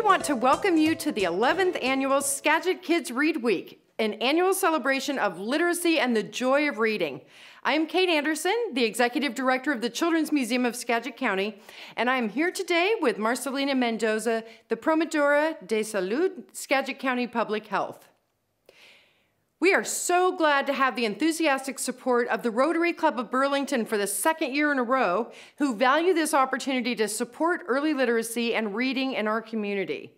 want to welcome you to the 11th annual Skagit Kids Read Week, an annual celebration of literacy and the joy of reading. I am Kate Anderson, the Executive Director of the Children's Museum of Skagit County, and I am here today with Marcelina Mendoza, the Promotora de Salud, Skagit County Public Health. We are so glad to have the enthusiastic support of the Rotary Club of Burlington for the second year in a row, who value this opportunity to support early literacy and reading in our community.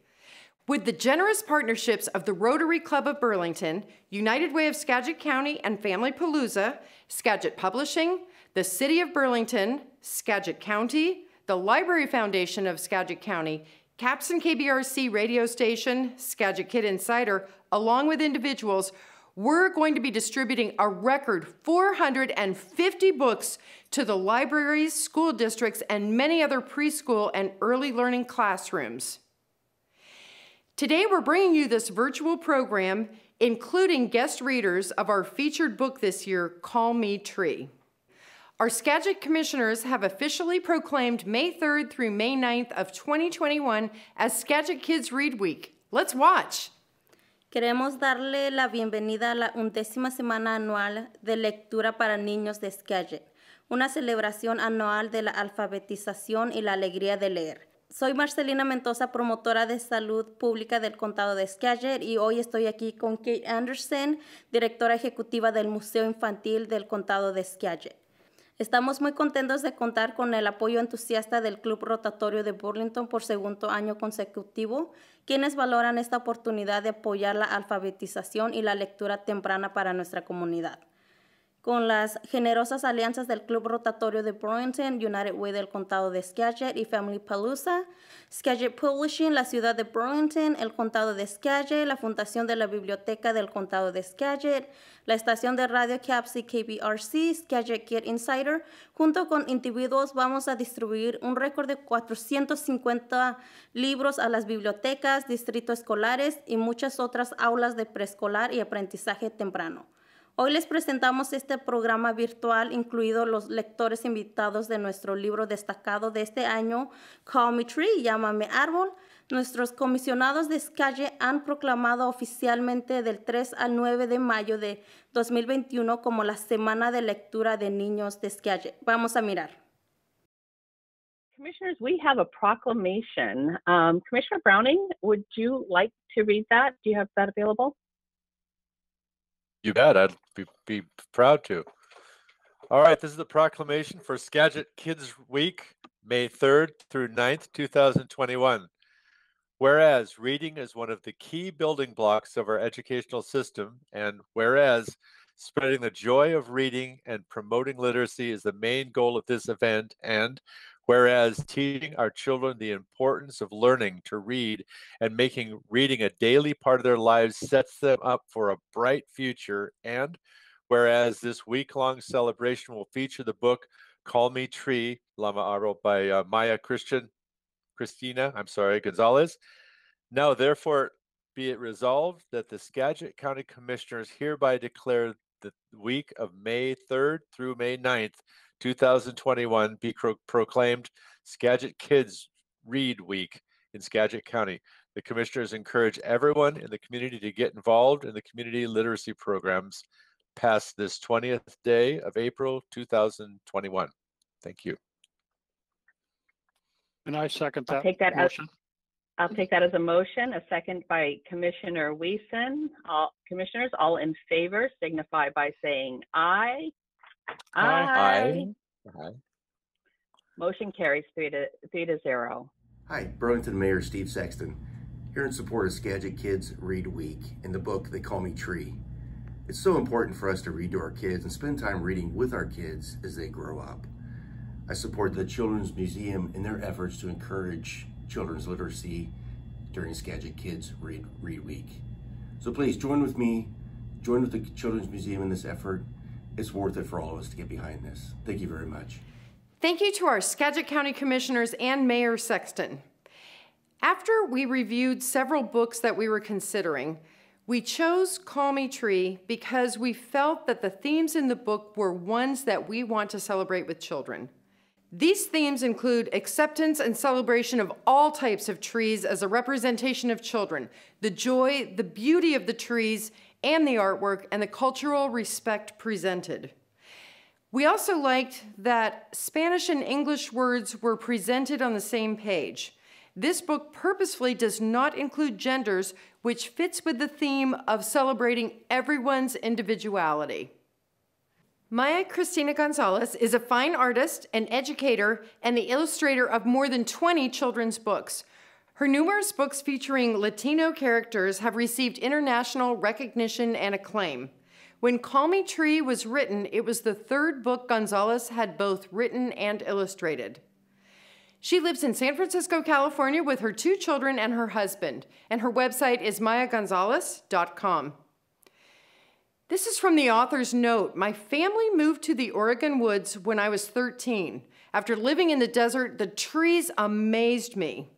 With the generous partnerships of the Rotary Club of Burlington, United Way of Skagit County and Family Palooza, Skagit Publishing, the City of Burlington, Skagit County, the Library Foundation of Skagit County, Capson KBRC radio station, Skagit Kid Insider, along with individuals, we're going to be distributing a record 450 books to the libraries, school districts, and many other preschool and early learning classrooms. Today, we're bringing you this virtual program, including guest readers of our featured book this year, Call Me Tree. Our Skagit Commissioners have officially proclaimed May 3rd through May 9th of 2021 as Skagit Kids Read Week. Let's watch. Queremos darle la bienvenida a la 11ª Semana Anual de Lectura para Niños de Skagit, una celebración anual de la alfabetización y la alegría de leer. Soy Marcelina Mendoza, promotora de salud pública del Condado de Skagit, y hoy estoy aquí con Kate Anderson, directora ejecutiva del Museo Infantil del Condado de Skagit. Estamos muy contentos de contar con el apoyo entusiasta del Club Rotatorio de Burlington por segundo año consecutivo, quienes valoran esta oportunidad de apoyar la alfabetización y la lectura temprana para nuestra comunidad. Con las generosas alianzas del Club Rotatorio de Burlington, United Way del Condado de Skagit y Family Palooza, Skagit Publishing, la ciudad de Burlington, el Condado de Skagit, la Fundación de la Biblioteca del Condado de Skagit, la estación de radio CAPC KBRC, Skagit Kid Insider, junto con individuos vamos a distribuir un récord de 450 libros a las bibliotecas, distritos escolares y muchas otras aulas de preescolar y aprendizaje temprano. Hoy les presentamos este programa virtual, incluidos los lectores invitados de nuestro libro destacado de este año, Call Me Tree, Llámame Árbol. Nuestros comisionados de Skagit han proclamado oficialmente del 3 al 9 de mayo de 2021 como la Semana de Lectura de Niños de Skagit. Vamos a mirar. Commissioners, we have a proclamation. Commissioner Browning, would you like to read that? Do you have that available? You bet, I'd be proud to. All right, this is the proclamation for Skagit Kids Week, May 3rd through 9th, 2021. Whereas reading is one of the key building blocks of our educational system, and whereas spreading the joy of reading and promoting literacy is the main goal of this event, and whereas teaching our children the importance of learning to read and making reading a daily part of their lives sets them up for a bright future, and whereas this week-long celebration will feature the book Call Me Tree, Lama Aro by Christina, Gonzalez. Now, therefore, be it resolved that the Skagit County Commissioners hereby declare the week of May 3rd through May 9th, 2021 be proclaimed Skagit Kids Read Week in Skagit County. The Commissioners encourage everyone in the community to get involved in the community literacy programs past this 20th day of April 2021. Thank you. And I second that motion. I'll take that as a motion, a second by Commissioner Wiesen. Commissioners, all in favor signify by saying aye. Aye. Aye. Motion carries 3-0. Hi, Burlington Mayor Steve Sexton, here in support of Skagit Kids Read Week and the book They Call Me Tree. It's so important for us to read to our kids and spend time reading with our kids as they grow up. I support the Children's Museum in their efforts to encourage children's literacy during Skagit Kids Read Week. So please join with me, join with the Children's Museum in this effort. It's worth it for all of us to get behind this. Thank you very much. Thank you to our Skagit County Commissioners and Mayor Sexton. After we reviewed several books that we were considering, we chose Call Me Tree because we felt that the themes in the book were ones that we want to celebrate with children. These themes include acceptance and celebration of all types of trees as a representation of children, the joy, the beauty of the trees and the artwork, and the cultural respect presented. We also liked that Spanish and English words were presented on the same page. This book purposefully does not include genders, which fits with the theme of celebrating everyone's individuality. Maya Christina Gonzalez is a fine artist, an educator, and the illustrator of more than 20 children's books. Her numerous books featuring Latino characters have received international recognition and acclaim. When Call Me Tree was written, it was the third book Gonzalez had both written and illustrated. She lives in San Francisco, California with her 2 children and her husband, and her website is mayagonzalez.com. This is from the author's note. My family moved to the Oregon woods when I was 13. After living in the desert, the trees amazed me.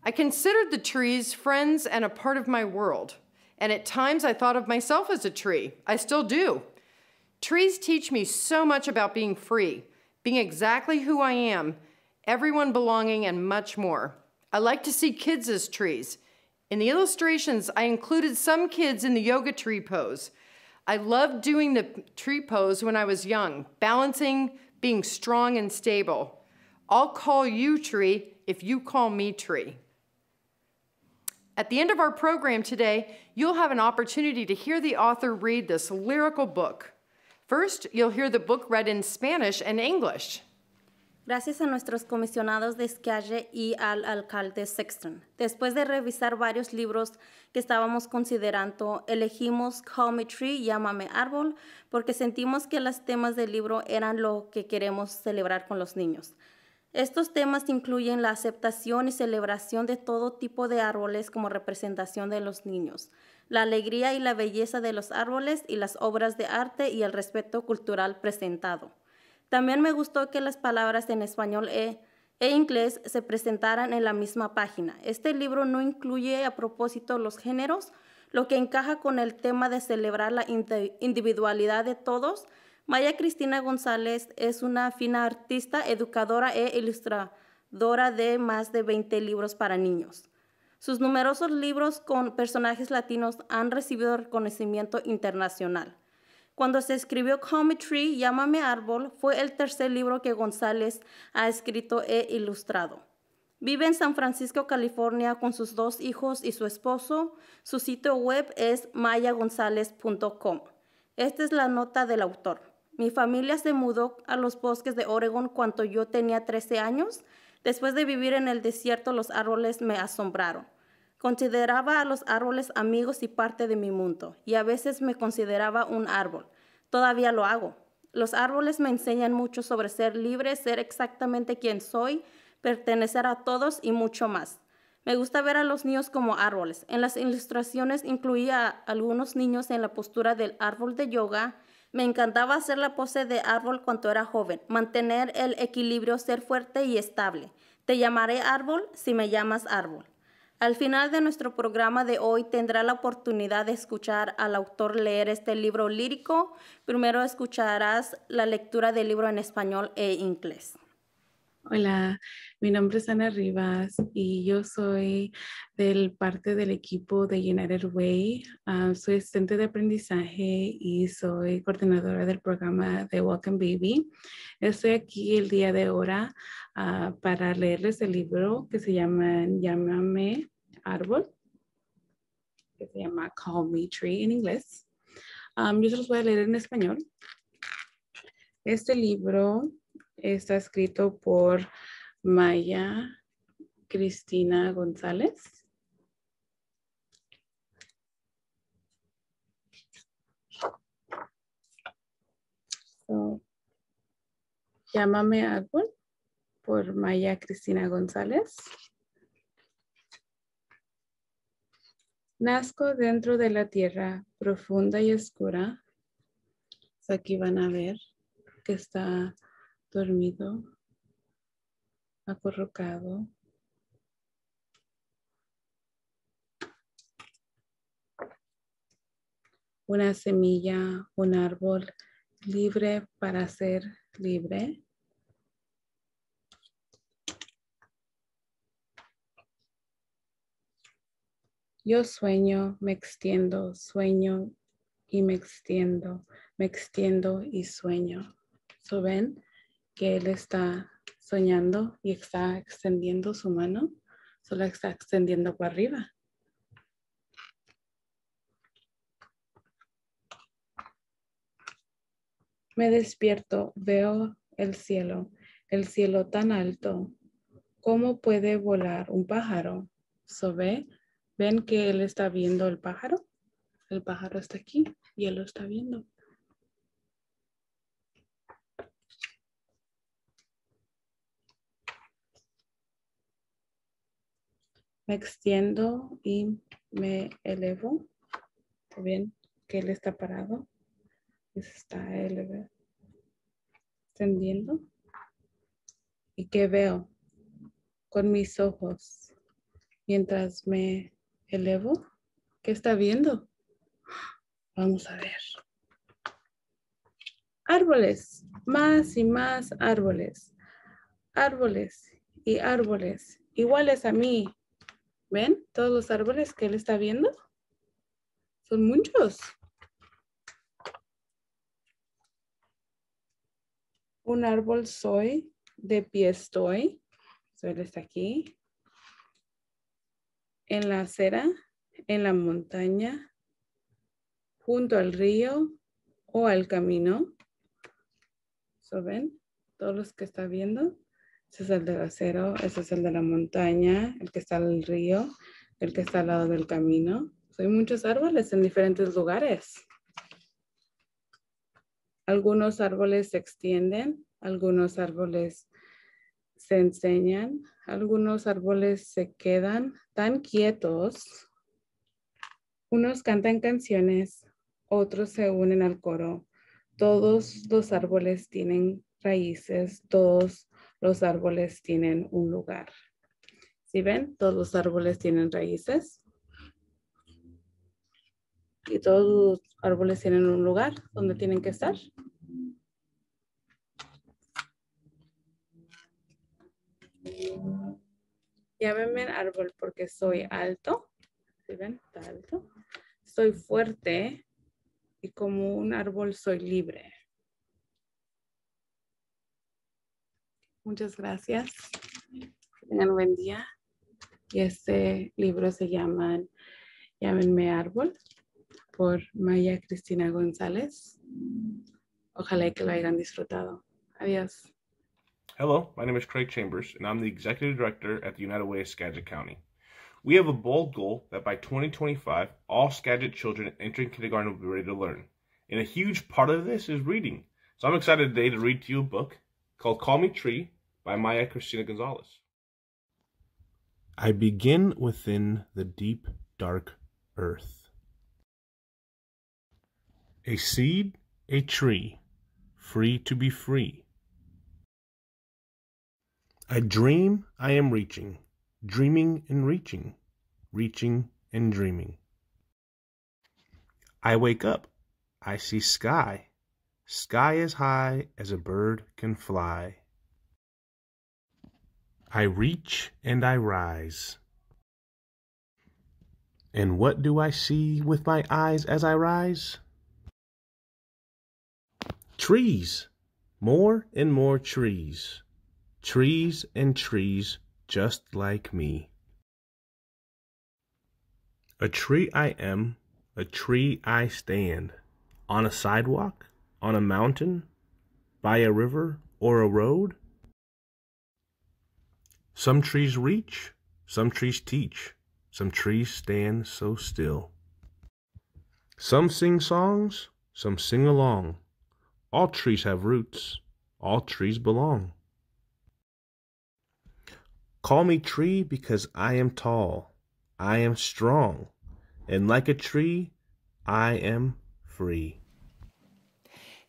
I considered the trees friends and a part of my world, and at times I thought of myself as a tree. I still do. Trees teach me so much about being free, being exactly who I am, everyone belonging, and much more. I like to see kids as trees. In the illustrations, I included some kids in the yoga tree pose. I loved doing the tree pose when I was young, balancing, being strong and stable. I'll call you tree if you call me tree. At the end of our program today, you'll have an opportunity to hear the author read this lyrical book. First, you'll hear the book read in Spanish and English. Gracias a nuestros comisionados de Skagit y al alcalde Sexton. Después de revisar varios libros que estábamos considerando, elegimos Call Me Tree, Llámame Árbol, porque sentimos que los temas del libro eran lo que queremos celebrar con los niños. Estos temas incluyen la aceptación y celebración de todo tipo de árboles como representación de los niños, la alegría y la belleza de los árboles y las obras de arte y el respeto cultural presentado. También me gustó que las palabras en español e inglés se presentaran en la misma página. Este libro no incluye a propósito los géneros, lo que encaja con el tema de celebrar la individualidad de todos. Maya Christina González es una fina artista, educadora e ilustradora de más de 20 libros para niños. Sus numerosos libros con personajes latinos han recibido reconocimiento internacional. Cuando se escribió Call Me Tree, Llámame Árbol, fue el tercer libro que González ha escrito e ilustrado. Vive en San Francisco, California, con sus 2 hijos y su esposo. Su sitio web es mayagonzalez.com. Esta es la nota del autor. Mi familia se mudó a los bosques de Oregon cuando yo tenía 13 años. Después de vivir en el desierto, los árboles me asombraron. Consideraba a los árboles amigos y parte de mi mundo, y a veces me consideraba un árbol. Todavía lo hago. Los árboles me enseñan mucho sobre ser libre, ser exactamente quien soy, pertenecer a todos y mucho más. Me gusta ver a los niños como árboles. En las ilustraciones incluía a algunos niños en la postura del árbol de yoga. Me encantaba hacer la pose de árbol cuando era joven, mantener el equilibrio, ser fuerte y estable. Te llamaré árbol si me llamas árbol. Al final de nuestro programa de hoy tendrá la oportunidad de escuchar al autor leer este libro lírico. Primero escucharás la lectura del libro en español e inglés. Hola, mi nombre es Ana Rivas y yo soy parte del equipo de United Way. Soy asistente de aprendizaje y soy coordinadora del programa de Welcome Baby. Estoy aquí el día de ahora para leerles el libro que se llama Llámame Árbol, que se llama Call Me Tree en inglés. Yo se los voy a leer en español. Este libro está escrito por Maya Christina González. Llámame Árbol por Maya Christina González. Nazco dentro de la tierra profunda y oscura. Aquí van a ver que está dormido, acurrucado. Una semilla, un árbol libre para ser libre. Yo sueño, me extiendo, sueño y me extiendo y sueño. ¿So ven que él está soñando y está extendiendo su mano? Solo está extendiendo para arriba. Me despierto, veo el cielo tan alto. ¿Cómo puede volar un pájaro? ¿So ven que él está viendo el pájaro? El pájaro está aquí y él lo está viendo. Me extiendo y me elevo. ¿Ven que él está parado? Se está extendiendo. ¿Y qué veo? Con mis ojos. Mientras me elevo, ¿qué está viendo? Vamos a ver. Árboles, más y más árboles. Árboles y árboles, iguales a mí. ¿Ven todos los árboles que él está viendo? Son muchos. Un árbol soy, de pie estoy. Él está aquí. En la acera, en la montaña, junto al río o al camino. ¿Ven? Todos los que está viendo. Ese es el del acero, ese es el de la montaña, el que está al río, el que está al lado del camino. Hay muchos árboles en diferentes lugares. Algunos árboles se extienden, algunos árboles se enseñan, algunos árboles se quedan tan quietos. Unos cantan canciones, otros se unen al coro. Todos los árboles tienen raíces, todos los árboles tienen un lugar. ¿Sí ven? Todos los árboles tienen raíces. Y todos los árboles tienen un lugar donde tienen que estar. Llámenme árbol porque soy alto. ¿Sí ven? Está alto. Soy fuerte y como un árbol soy libre. Muchas gracias. Que tengan un buen día. Y este libro se llama Llámenme árbol por Maya Christina Gonzalez. Ojalá que lo hayan disfrutado. Adiós. Hello, my name is Craig Chambers, and I'm the Executive Director at the United Way of Skagit County. We have a bold goal that by 2025, all Skagit children entering kindergarten will be ready to learn. And a huge part of this is reading. So I'm excited today to read to you a book called Call Me Tree by Maya Christina Gonzalez. I begin within the deep, dark earth. A seed, a tree, free to be free. I dream I am reaching, dreaming and reaching, reaching and dreaming. I wake up, I see sky, sky as high as a bird can fly. I reach and I rise. And what do I see with my eyes as I rise? Trees, more and more trees. Trees and trees just like me. A tree I am, a tree I stand. On a sidewalk, on a mountain, by a river or a road. Some trees reach, some trees teach, some trees stand so still. Some sing songs, some sing along. All trees have roots, all trees belong. Call me tree because I am tall, I am strong, and like a tree, I am free.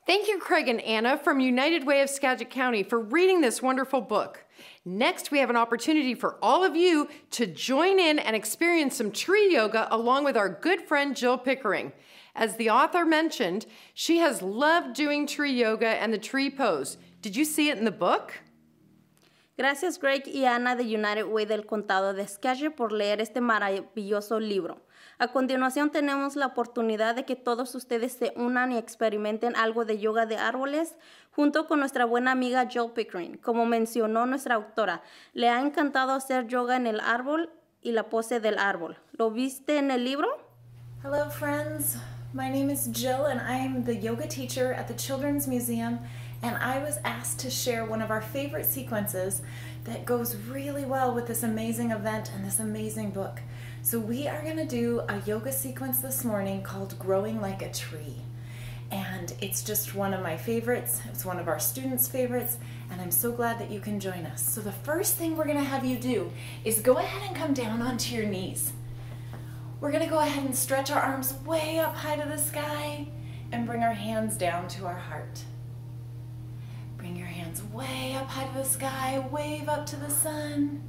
Thank you, Craig and Anna from United Way of Skagit County for reading this wonderful book. Next, we have an opportunity for all of you to join in and experience some tree yoga along with our good friend Jill Pickering. As the author mentioned, she has loved doing tree yoga and the tree pose. Did you see it in the book? Gracias Greg y Ana de United Way del Condado de Skagit por leer este maravilloso libro. A continuación tenemos la oportunidad de que todos ustedes se unan y experimenten algo de yoga de árboles junto con nuestra buena amiga Jill Pickering. Como mencionó nuestra autora, le ha encantado hacer yoga en el árbol y la pose del árbol. ¿Lo viste en el libro? Hello friends, my name is Jill and I am the yoga teacher at the Children's Museum, and I was asked to share one of our favorite sequences that goes really well with this amazing event and this amazing book. So we are going to do a yoga sequence this morning called Growing Like a Tree. And it's just one of my favorites. It's one of our students' favorites, and I'm so glad that you can join us. So the first thing we're going to have you do is go ahead and come down onto your knees. We're going to go ahead and stretch our arms way up high to the sky and bring our hands down to our heart. Bring your hands way up high to the sky, wave up to the sun,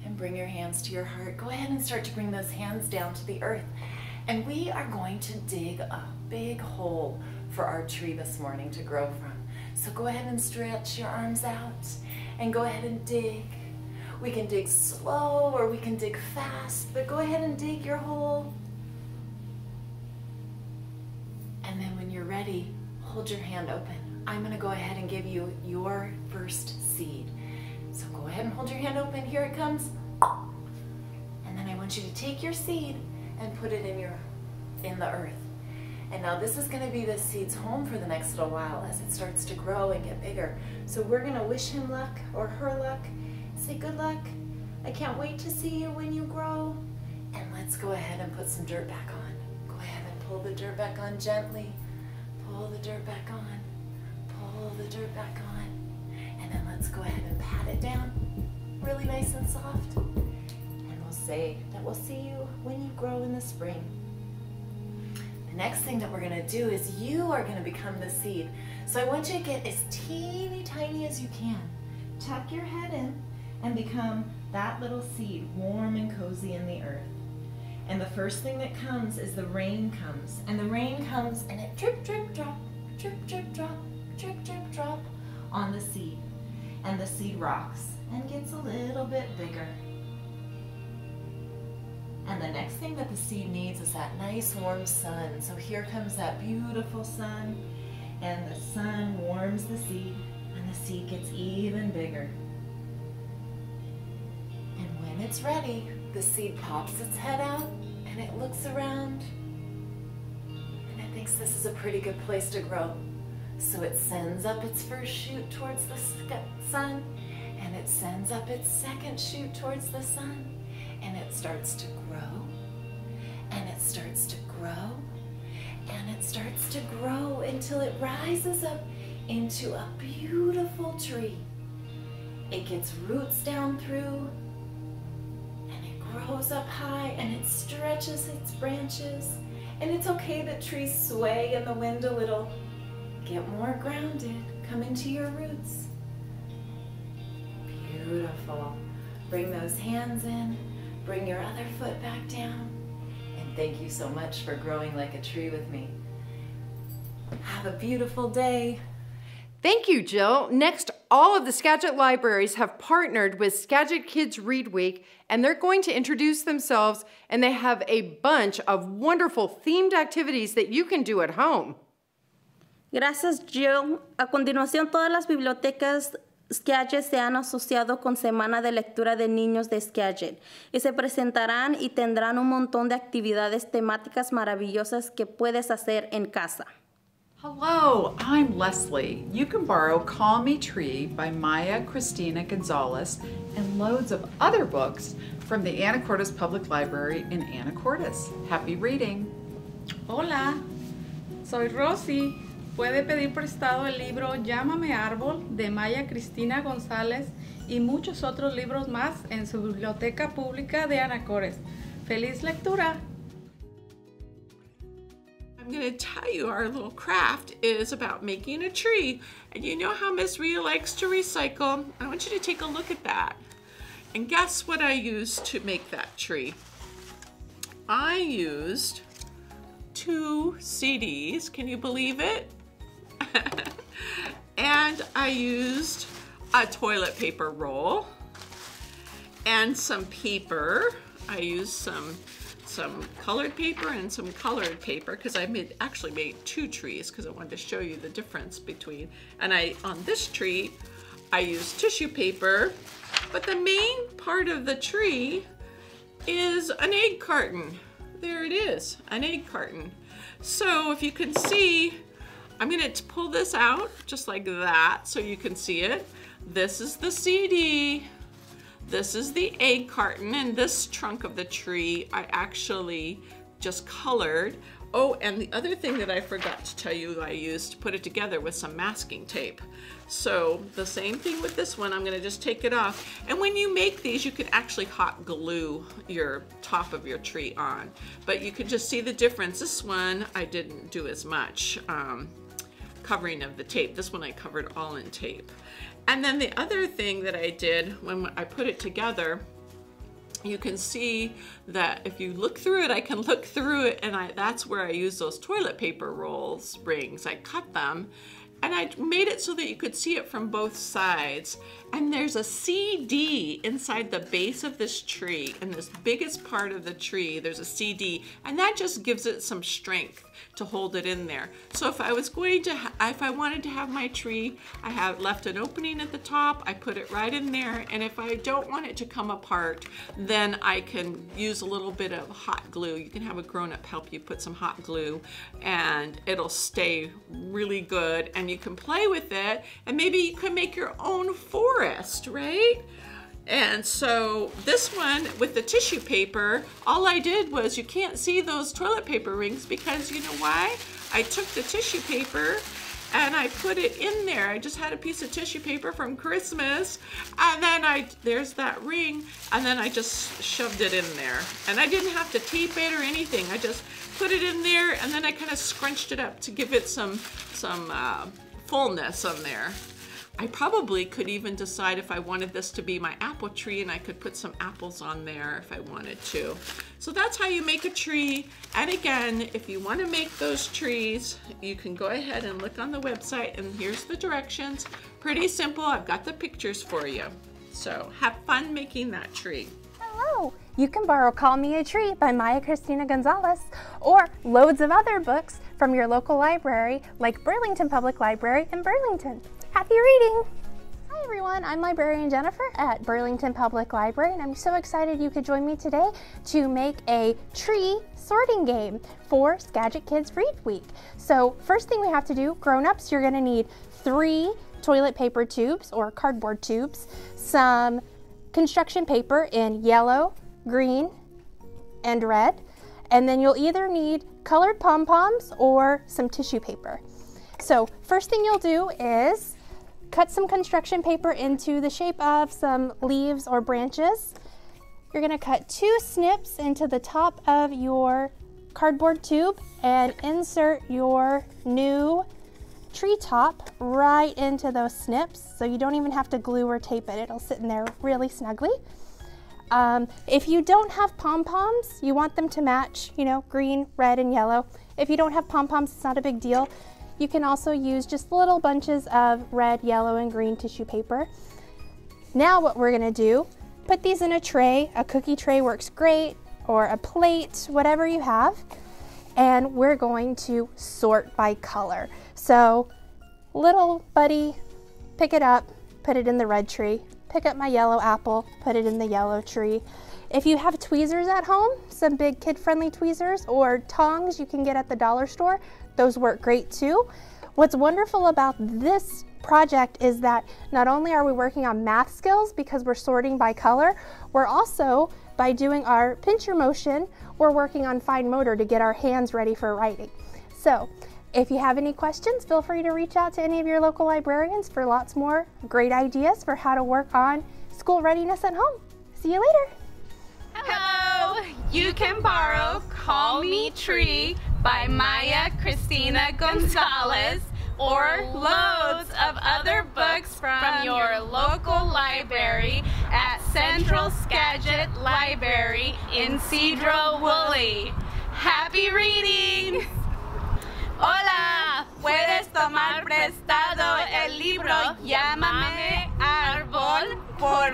and bring your hands to your heart. Go ahead and start to bring those hands down to the earth. And we are going to dig a big hole for our tree this morning to grow from. So go ahead and stretch your arms out and go ahead and dig. We can dig slow or we can dig fast, but go ahead and dig your hole. And then when you're ready, hold your hand open. I'm going to go ahead and give you your first seed. So go ahead and hold your hand open. Here it comes. And then I want you to take your seed and put it in the earth. And now this is going to be the seed's home for the next little while as it starts to grow and get bigger. So we're going to wish him luck or her luck. Say good luck. I can't wait to see you when you grow. And let's go ahead and put some dirt back on. Go ahead and pull the dirt back on gently. Pull the dirt back on. Pull the dirt back on. And then let's go ahead and pat it down really nice and soft. And we'll say that we'll see you when you grow in the spring. The next thing that we're going to do is you are going to become the seed. So I want you to get as teeny tiny as you can. Tuck your head in and become that little seed, warm and cozy in the earth. And the first thing that comes is the rain comes. And the rain comes and it drip, drip, drop, drip, drip, drop, drip, drip, drop on the seed. And the seed rocks and gets a little bit bigger. And the next thing that the seed needs is that nice warm sun. So here comes that beautiful sun, and the sun warms the seed, and the seed gets even bigger. And when it's ready, the seed pops its head out, and it looks around, and it thinks this is a pretty good place to grow. So it sends up its first shoot towards the sun, and it sends up its second shoot towards the sun. And it starts to grow, and it starts to grow, and it starts to grow until it rises up into a beautiful tree. It gets roots down through, and it grows up high, and it stretches its branches. And it's okay that trees sway in the wind a little. Get more grounded, come into your roots. Beautiful. Bring those hands in. Bring your other foot back down. And thank you so much for growing like a tree with me. Have a beautiful day. Thank you, Jill. Next, all of the Skagit libraries have partnered with Skagit Kids Read Week, and they're going to introduce themselves, and they have a bunch of wonderful themed activities that you can do at home. Gracias, Jill. A continuación, todas las bibliotecas Skagit se han asociado con Semana de Lectura de Niños de Skagit y se presentarán y tendrán un montón de actividades temáticas maravillosas que puedes hacer en casa. Hello, I'm Leslie. You can borrow Call Me Tree by Maya Christina Gonzalez and loads of other books from the Anacortes Public Library in Anacortes. Happy reading. Hola, soy Rosy. Puede pedir prestado el libro Llámame Árbol de Maya Christina González y muchos otros libros más en su biblioteca pública de Anacortes. ¡Feliz lectura! I'm going to tell you our little craft is about making a tree. And you know how Miss Rita likes to recycle? I want you to take a look at that. And guess what I used to make that tree? I used 2 CDs. Can you believe it? And I used a toilet paper roll and some paper. I used some some colored paper and some colored paper because I actually made 2 trees because I wanted to show you the difference between. And on this tree, I used tissue paper, but the main part of the tree is an egg carton. There it is, an egg carton. So if you can see, I'm gonna pull this out just like that so you can see it. This is the CD. This is the egg carton, and this trunk of the tree I actually just colored. Oh, and the other thing that I forgot to tell you I used to put it together with some masking tape. So the same thing with this one, I'm gonna just take it off. And when you make these, you can actually hot glue your top of your tree on. But you can just see the difference. This one, I didn't do as much covering of the tape. This one I covered all in tape. And then the other thing that I did when I put it together, you can see that if you look through it, I can look through it, and that's where I use those toilet paper rings. I cut them, and I made it so that you could see it from both sides. And there's a CD inside the base of this tree. In this biggest part of the tree, there's a CD, and that just gives it some strength to hold it in there. So if I was going to, if I wanted to have my tree, I have left an opening at the top, I put it right in there, and if I don't want it to come apart, then I can use a little bit of hot glue. You can have a grown-up help you put some hot glue, and it'll stay really good, and you can play with it, and maybe you can make your own forest, right? And so this one with the tissue paper, all I did was, you can't see those toilet paper rings because you know why? I took the tissue paper and I put it in there. I just had a piece of tissue paper from Christmas, and then there's that ring, and then I just shoved it in there. And I didn't have to tape it or anything. I just put it in there, and then I kind of scrunched it up to give it some fullness on there. I probably could even decide if I wanted this to be my apple tree, and I could put some apples on there if I wanted to. So that's how you make a tree. And again, if you want to make those trees, you can go ahead and look on the website, and here's the directions. Pretty simple. I've got the pictures for you. So have fun making that tree. Hello! You can borrow Call Me a Tree by Christina Gonzalez, or loads of other books from your local library like Burlington Public Library in Burlington. Happy reading! Hi everyone, I'm librarian Jennifer at Burlington Public Library, and I'm so excited you could join me today to make a tree sorting game for Skagit Kids Read Week. So first thing we have to do, grown-ups, you're going to need 3 toilet paper tubes or cardboard tubes, some construction paper in yellow, green, and red, and then you'll either need colored pom-poms or some tissue paper. So first thing you'll do is cut some construction paper into the shape of some leaves or branches. You're going to cut 2 snips into the top of your cardboard tube and insert your new tree top right into those snips, so you don't even have to glue or tape it. It'll sit in there really snugly. If you don't have pom-poms, you want them to match, you know, green, red, and yellow. If you don't have pom-poms, it's not a big deal. You can also use just little bunches of red, yellow, and green tissue paper. Now what we're gonna do, put these in a tray. A cookie tray works great, or a plate, whatever you have. And we're going to sort by color. So little buddy, pick it up, put it in the red tree. Pick up my yellow apple, put it in the yellow tree. If you have tweezers at home, some big kid-friendly tweezers or tongs you can get at the dollar store, those work great too. What's wonderful about this project is that not only are we working on math skills because we're sorting by color, we're also, by doing our pincher motion, we're working on fine motor to get our hands ready for writing. So if you have any questions, feel free to reach out to any of your local librarians for lots more great ideas for how to work on school readiness at home. See you later. Hello! You can borrow Call Me Tree by Christina Gonzalez, or loads of other books from your local library at Central Skagit Library in Cedro Woolley. Happy reading! Hola, puedes tomar prestado el libro Llámame Árbol por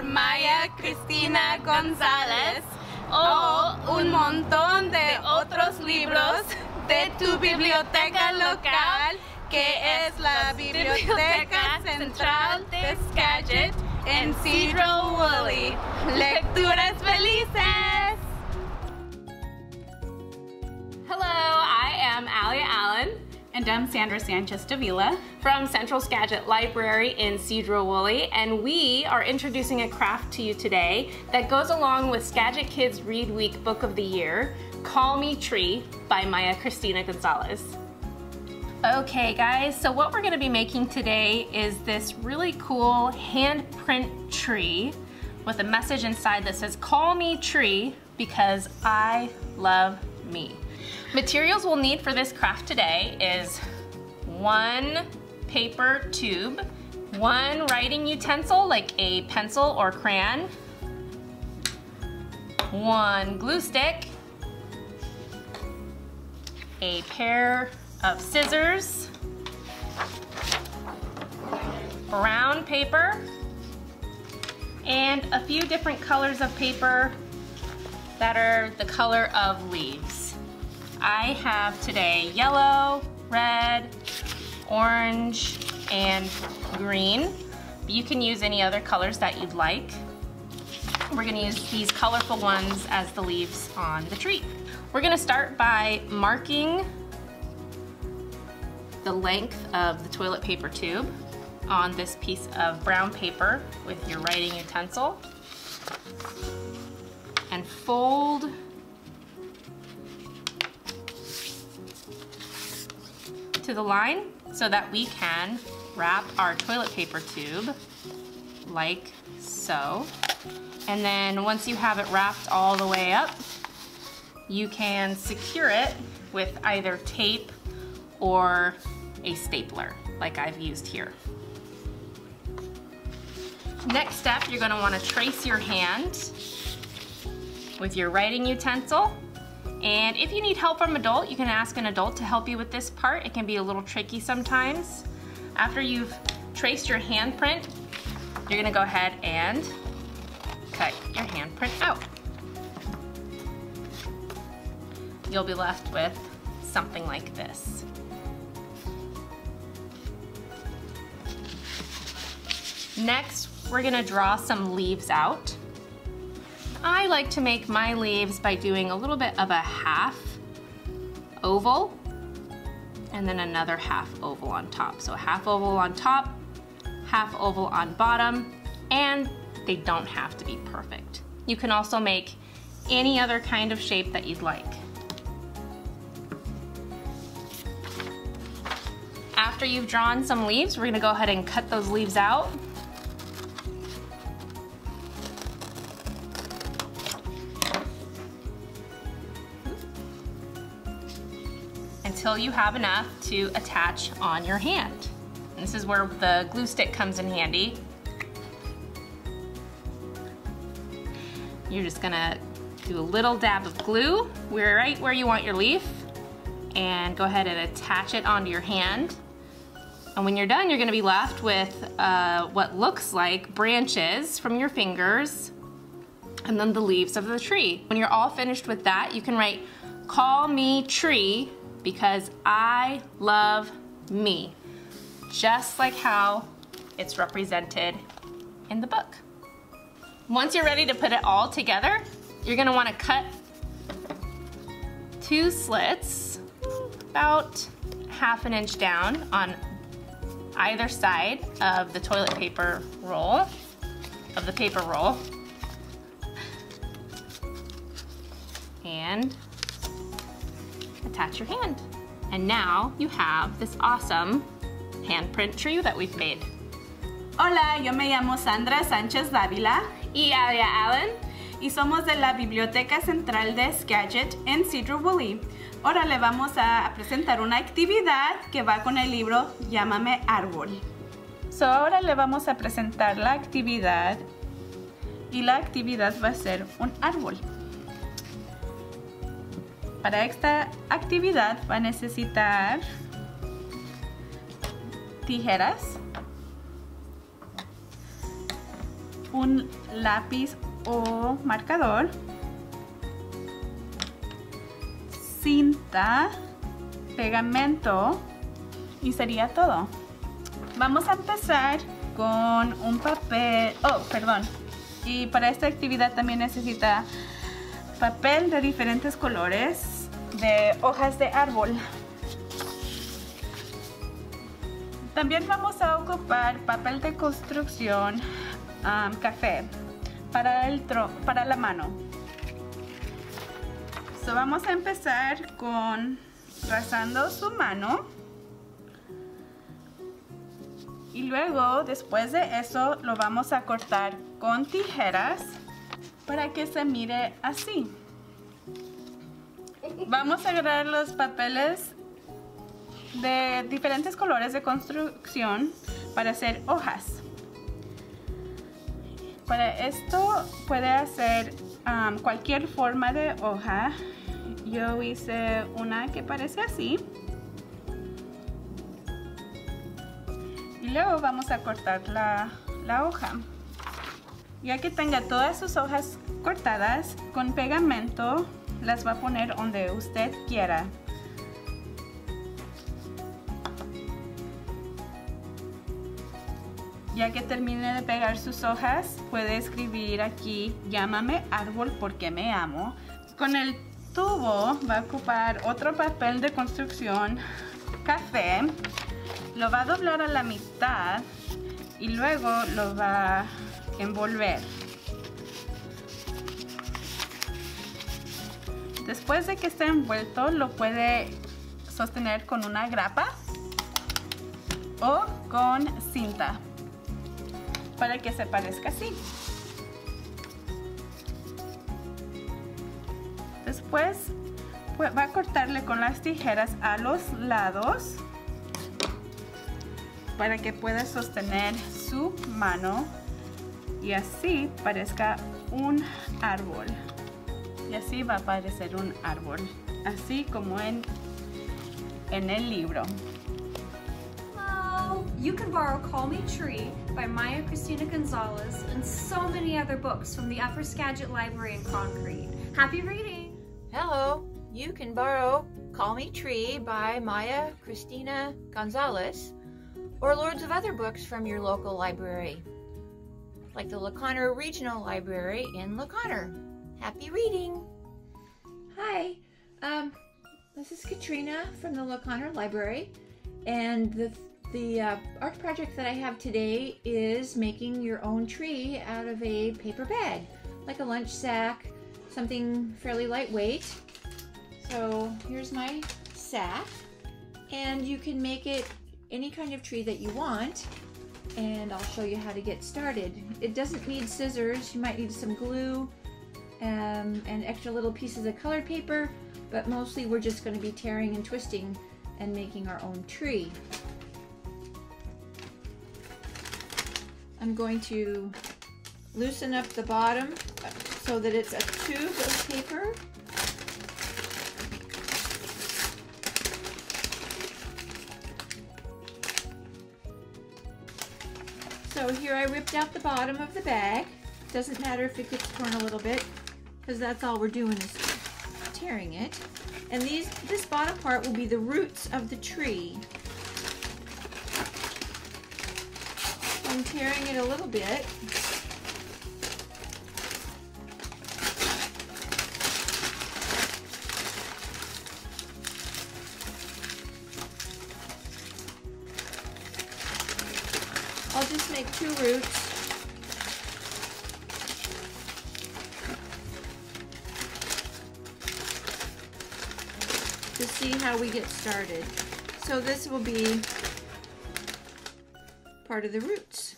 Christina Gonzalez. o un montón de otros libros de tu biblioteca local, que es la Biblioteca Central de Skagit en Cedro Woolley. ¡Lecturas felices! Hello, I am Alia Allen. And I'm Sandra Sanchez Davila from Central Skagit Library in Cedro Woolley, and we are introducing a craft to you today that goes along with Skagit Kids Read Week Book of the Year, Call Me Tree by Maya Christina Gonzalez. Okay guys, so what we're going to be making today is this really cool handprint tree with a message inside that says, "Call me tree because I love me." Materials we'll need for this craft today is 1 paper tube, 1 writing utensil like a pencil or crayon, 1 glue stick, a pair of scissors, brown paper, and a few different colors of paper that are the color of leaves. I have today yellow, red, orange, and green. You can use any other colors that you'd like. We're gonna use these colorful ones as the leaves on the tree. We're gonna start by marking the length of the toilet paper tube on this piece of brown paper with your writing utensil, and fold to the line so that we can wrap our toilet paper tube like so. And then once you have it wrapped all the way up, you can secure it with either tape or a stapler like I've used here. Next step, you're going to want to trace your hand with your writing utensil. And if you need help from an adult, you can ask an adult to help you with this part. It can be a little tricky sometimes. After you've traced your handprint, you're gonna go ahead and cut your handprint out. You'll be left with something like this. Next, we're gonna draw some leaves out. I like to make my leaves by doing a little bit of a half oval and then another half oval on top. So a half oval on top, half oval on bottom, and they don't have to be perfect. You can also make any other kind of shape that you'd like. After you've drawn some leaves, we're gonna go ahead and cut those leaves out. Until you have enough to attach on your hand. And this is where the glue stick comes in handy. You're just gonna do a little dab of glue right where you want your leaf and go ahead and attach it onto your hand. And when you're done, you're gonna be left with what looks like branches from your fingers and then the leaves of the tree. When you're all finished with that, you can write, "Call me tree because I love me," just like how it's represented in the book. Once you're ready to put it all together, you're gonna wanna cut 2 slits, about 1/2 inch down on either side of the toilet paper roll, and attach your hand. And now you have this awesome handprint tree that we've made. Hola, yo me llamo Sandra Sánchez Dávila y Alia Allen y somos de la Biblioteca Central de Skagit en Cedro Woolley. Ahora le vamos a presentar una actividad que va con el libro Llámame Árbol. Ahora le vamos a presentar la actividad y la actividad va a ser un árbol. Para esta actividad va a necesitar tijeras, un lápiz o marcador, cinta, pegamento y sería todo. Vamos a empezar con un papel, y para esta actividad también necesita papel de diferentes colores, de hojas de árbol. También vamos a ocupar papel de construcción, café, para la mano. So, vamos a empezar con trazando su mano. Y luego, después de eso, lo vamos a cortar con tijeras para que se mire así. Vamos a agarrar los papeles de diferentes colores de construcción para hacer hojas. Para esto puede hacer cualquier forma de hoja. Yo hice una que parece así. Y luego vamos a cortar la hoja. Ya que tenga todas sus hojas cortadas, con pegamento las va a poner donde usted quiera. Ya que termine de pegar sus hojas, puede escribir aquí, llámame árbol porque me amo. Con el tubo va a ocupar otro papel de construcción, café. Lo va a doblar a la mitad y luego lo va a envolver. Después de que esté envuelto, lo puede sostener con una grapa o con cinta para que se parezca así. Después va a cortarle con las tijeras a los lados para que pueda sostener su mano y así parezca un árbol. Y así va a parecer un árbol, así como en el libro. Hello! You can borrow Call Me Tree by Christina Gonzalez and so many other books from the Upper Skagit Library in Concrete. Happy reading! Hello! You can borrow Call Me Tree by Christina Gonzalez or loads of other books from your local library, like the LaConner Regional Library in LaConner. Happy reading! Hi, this is Katrina from the LaConner Library, and the art project that I have today is making your own tree out of a paper bag, like a lunch sack, something fairly lightweight. So here's my sack, and you can make it any kind of tree that you want, and I'll show you how to get started. It doesn't need scissors. You might need some glue and extra little pieces of colored paper, but mostly we're just going to be tearing and twisting and making our own tree. I'm going to loosen up the bottom so that it's a tube of paper. So here I ripped out the bottom of the bag. Doesn't matter if it gets torn a little bit, because that's all we're doing is tearing it. And this bottom part will be the roots of the tree. So I'm tearing it a little bit. I'll just make 2 roots. To see how we get started. So this will be part of the roots.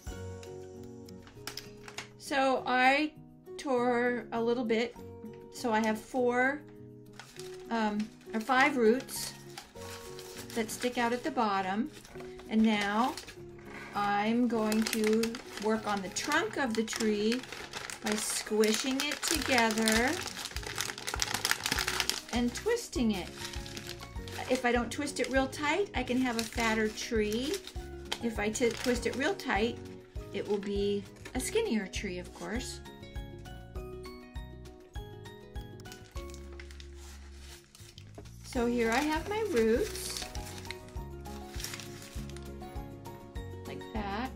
So I tore a little bit, so I have 5 roots that stick out at the bottom, and now I'm going to work on the trunk of the tree by squishing it together and twisting it. If I don't twist it real tight, I can have a fatter tree. If I twist it real tight, it will be a skinnier tree, of course. So here I have my roots, like that,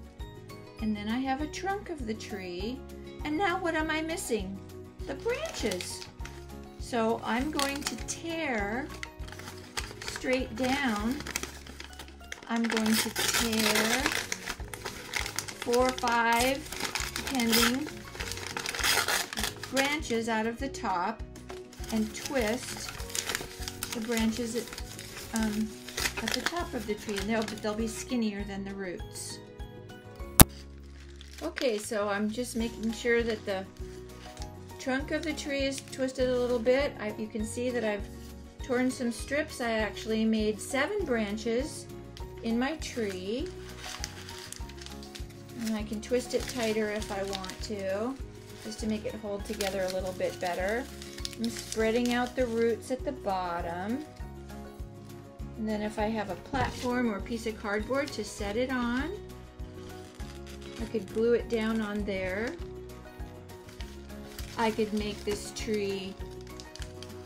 and then I have a trunk of the tree, and now what am I missing? The branches. So I'm going to tear straight down. I'm going to tear 4 or 5, depending, branches out of the top and twist the branches at the top of the tree, and they'll be skinnier than the roots. Okay, so I'm just making sure that the trunk of the tree is twisted a little bit. You can see that I've torn some strips. I actually made 7 branches in my tree, and I can twist it tighter if I want to, just to make it hold together a little bit better. I'm spreading out the roots at the bottom, and then if I have a platform or a piece of cardboard to set it on, I could glue it down on there. I could make this tree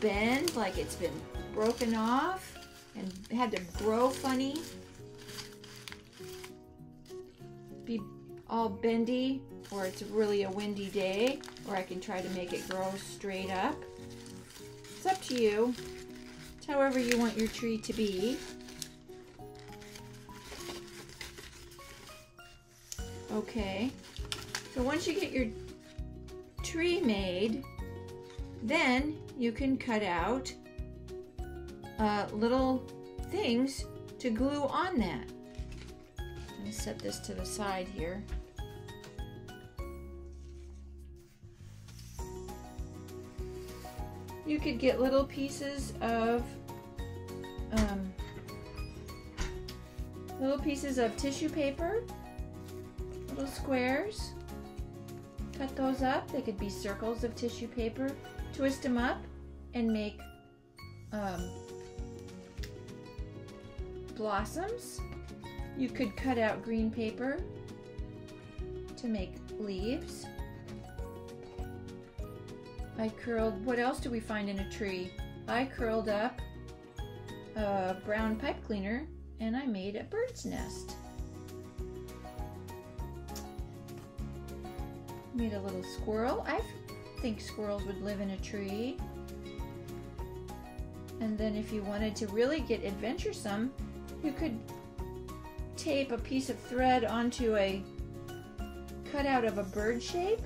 bend like it's been broken off and had to grow funny, be all bendy, or it's really a windy day, or I can try to make it grow straight up. It's up to you. It's however you want your tree to be. Okay, so once you get your tree made, then you can cut out little things to glue on that. Let me set this to the side here. You could get little pieces of tissue paper, little squares. Cut those up. They could be circles of tissue paper. Twist them up and make blossoms. You could cut out green paper to make leaves. What else do we find in a tree? I curled up a brown pipe cleaner and I made a bird's nest. Made a little squirrel. I think squirrels would live in a tree. And then if you wanted to really get adventuresome, you could tape a piece of thread onto a cutout of a bird shape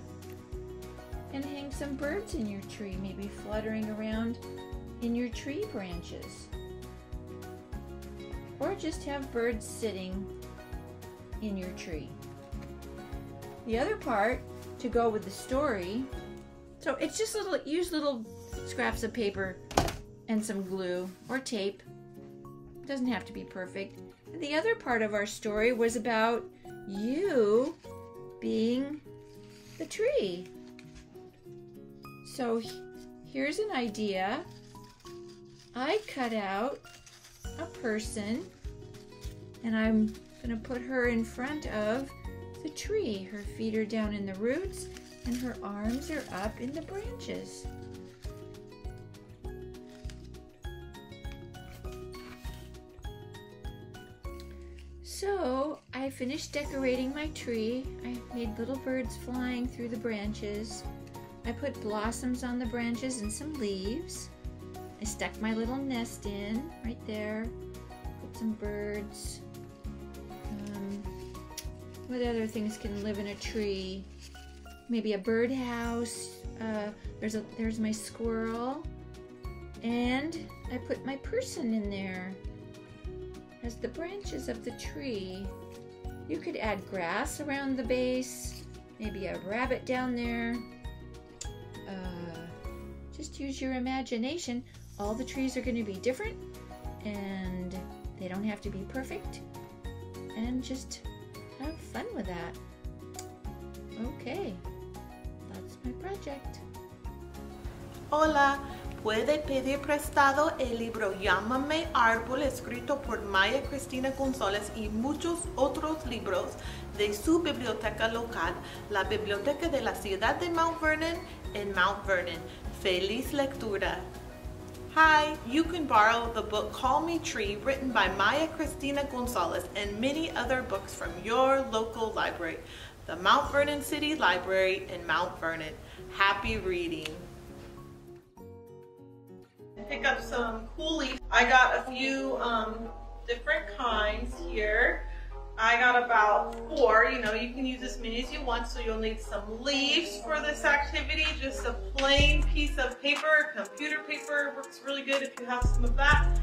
and hang some birds in your tree, maybe fluttering around in your tree branches. Or just have birds sitting in your tree. The other part to go with the story, so it's just use little scraps of paper and some glue or tape. It doesn't have to be perfect. And the other part of our story was about you being the tree. So here's an idea. I cut out a person and I'm gonna put her in front of the tree. Her feet are down in the roots and her arms are up in the branches. So I finished decorating my tree. I made little birds flying through the branches. I put blossoms on the branches and some leaves. I stuck my little nest in right there. Put some birds. What other things can live in a tree? Maybe a birdhouse. There's my squirrel. And I put my person in there as the branches of the tree. You could add grass around the base, maybe a rabbit down there. Just use your imagination. All the trees are going to be different and they don't have to be perfect. And just have fun with that. Okay, that's my project. Hola, puede pedir prestado el libro Llámame Árbol, escrito por Maya Christina Gonzalez, y muchos otros libros de su biblioteca local, la Biblioteca de la Ciudad de Mount Vernon en Mount Vernon. ¡Feliz lectura! Hi, you can borrow the book Call Me Tree, written by Maya Christina Gonzalez, and many other books from your local library, the Mount Vernon City Library in Mount Vernon. Happy reading. Pick up some cool leaves. I got a few different kinds here. I got about 4, you know, you can use as many as you want, so you'll need some leaves for this activity, just a plain piece of paper, computer paper works really good if you have some of that.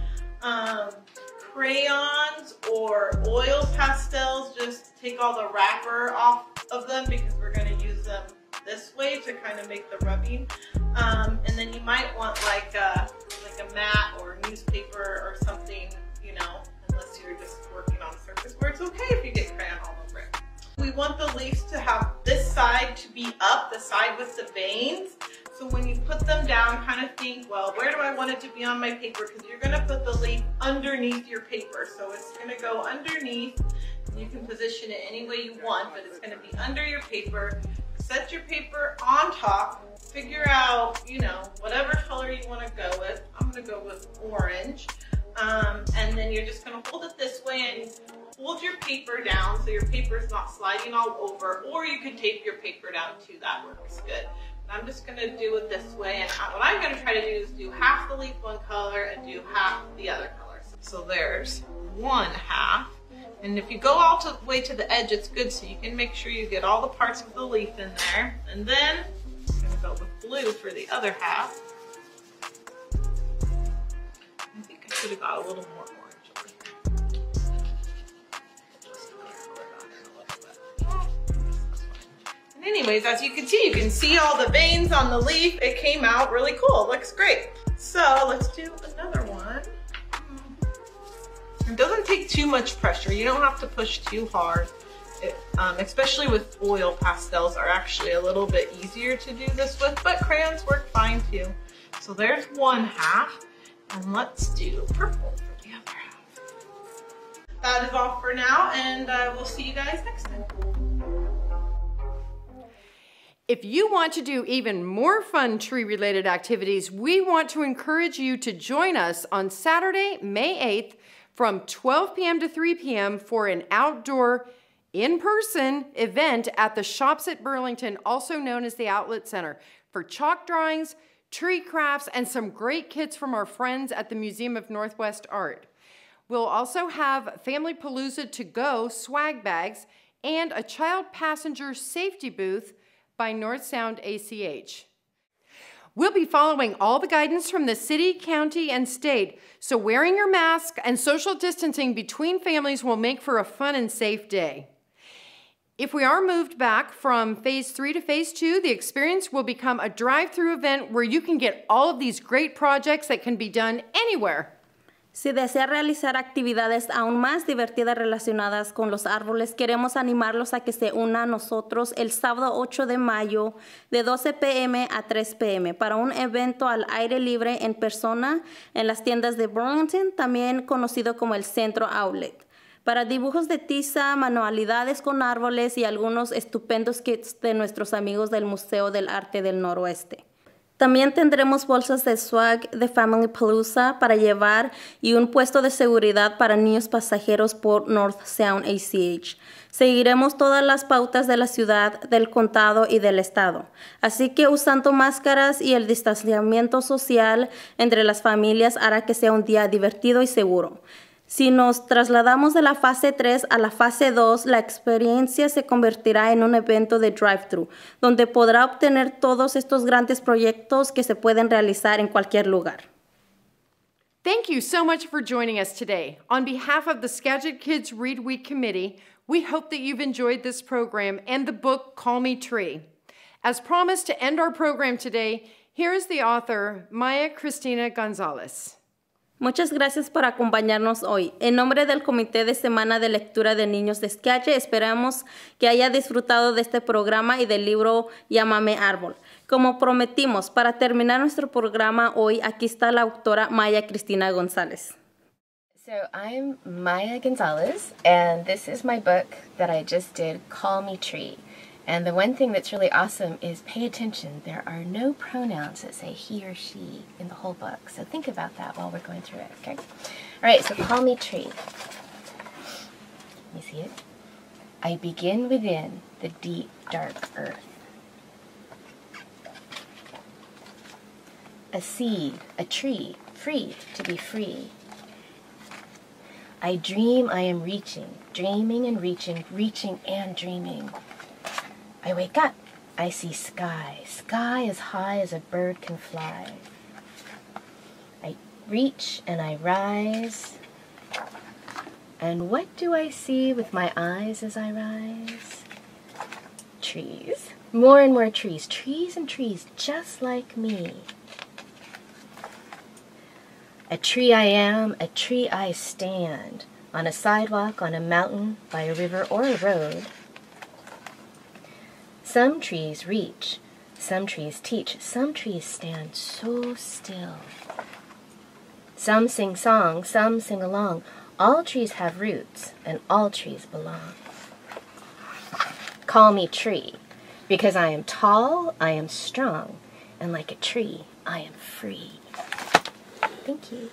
Crayons or oil pastels, just take all the wrapper off of them because we're going to use them this way to kind of make the rubbing. And then you might want like a mat or newspaper or something, you know, unless you're just working on a surface where it's okay if you get crayon all over it. We want the leaves to have this side to be up, the side with the veins. So when you put them down, kind of think, well, where do I want it to be on my paper? Because you're going to put the leaf underneath your paper. So it's going to go underneath. You can position it any way you want, but it's going to be under your paper. Set your paper on top. Figure out, you know, whatever color you want to go with. I'm going to go with orange. And then you're just going to hold it this way and hold your paper down so your paper is not sliding all over, or you could tape your paper down too. That works good. I'm just going to do it this way, and what I'm going to try to do is do half the leaf one color and do half the other color. So there's one half, and if you go all the way to the edge, it's good so you can make sure you get all the parts of the leaf in there. And then I'm going to go with blue for the other half. I think I should have got a little more orange. And anyways, as you can see all the veins on the leaf. It came out really cool. It looks great. So let's do another one. It doesn't take too much pressure. You don't have to push too hard. Especially with oil pastels are actually a little bit easier to do this with, but crayons work fine too. So there's one half, and let's do purple for the other half. That is all for now, and we'll see you guys next time. If you want to do even more fun tree-related activities, we want to encourage you to join us on Saturday, May 8th from 12 p.m. to 3 p.m. for an outdoor, in-person event at the Shops at Burlington, also known as the Outlet Center, for chalk drawings, tree crafts, and some great kits from our friends at the Museum of Northwest Art. We'll also have Family Palooza to-go swag bags and a child passenger safety booth by North Sound ACH. We'll be following all the guidance from the city, county, and state, so wearing your mask and social distancing between families will make for a fun and safe day. If we are moved back from phase 3 to phase 2, the experience will become a drive-through event where you can get all of these great projects that can be done anywhere. Si desea realizar actividades aún más divertidas relacionadas con los árboles, queremos animarlos a que se unan a nosotros el sábado 8 de mayo de 12 p.m. a 3 p.m. para un evento al aire libre en persona en las tiendas de Burlington, también conocido como el Centro Outlet, para dibujos de tiza, manualidades con árboles y algunos estupendos kits de nuestros amigos del Museo del Arte del Noroeste. También tendremos bolsas de swag de Family Palooza para llevar y un puesto de seguridad para niños pasajeros por North Sound ACH. Seguiremos todas las pautas de la ciudad, del condado y del estado. Así que usando máscaras y el distanciamiento social entre las familias hará que sea un día divertido y seguro. Si nos trasladamos de la fase 3 a la fase 2, la experiencia se convertirá en un evento de drive-thru, donde podrá obtener todos estos grandes proyectos que se pueden realizar en cualquier lugar. Thank you so much for joining us today. On behalf of the Skagit Kids Read Week Committee, we hope that you've enjoyed this program and the book Call Me Tree. As promised, to end our program today, here is the author, Maya Christina Gonzalez. Muchas gracias por acompañarnos hoy. En nombre del Comité de Semana de Lectura de Niños de Skagit, esperamos que haya disfrutado de este programa y del libro Llámame Árbol. Como prometimos, para terminar nuestro programa hoy, aquí está la autora Maya Christina Gonzalez. So I'm Maya Gonzalez, and this is my book that I just did, Call Me Tree. And the one thing that's really awesome is pay attention. There are no pronouns that say he or she in the whole book. So think about that while we're going through it, okay? All right, so call me tree. Let me see it. I begin within the deep, dark earth. A seed, a tree, free to be free. I dream I am reaching, dreaming and reaching, reaching and dreaming. I wake up, I see sky, sky as high as a bird can fly. I reach and I rise. And what do I see with my eyes as I rise? Trees. More and more trees, trees and trees, just like me. A tree I am, a tree I stand, on a sidewalk, on a mountain, by a river or a road. Some trees reach, some trees teach, some trees stand so still. Some sing songs, some sing along. All trees have roots, and all trees belong. Call me tree, because I am tall, I am strong, and like a tree, I am free. Thank you.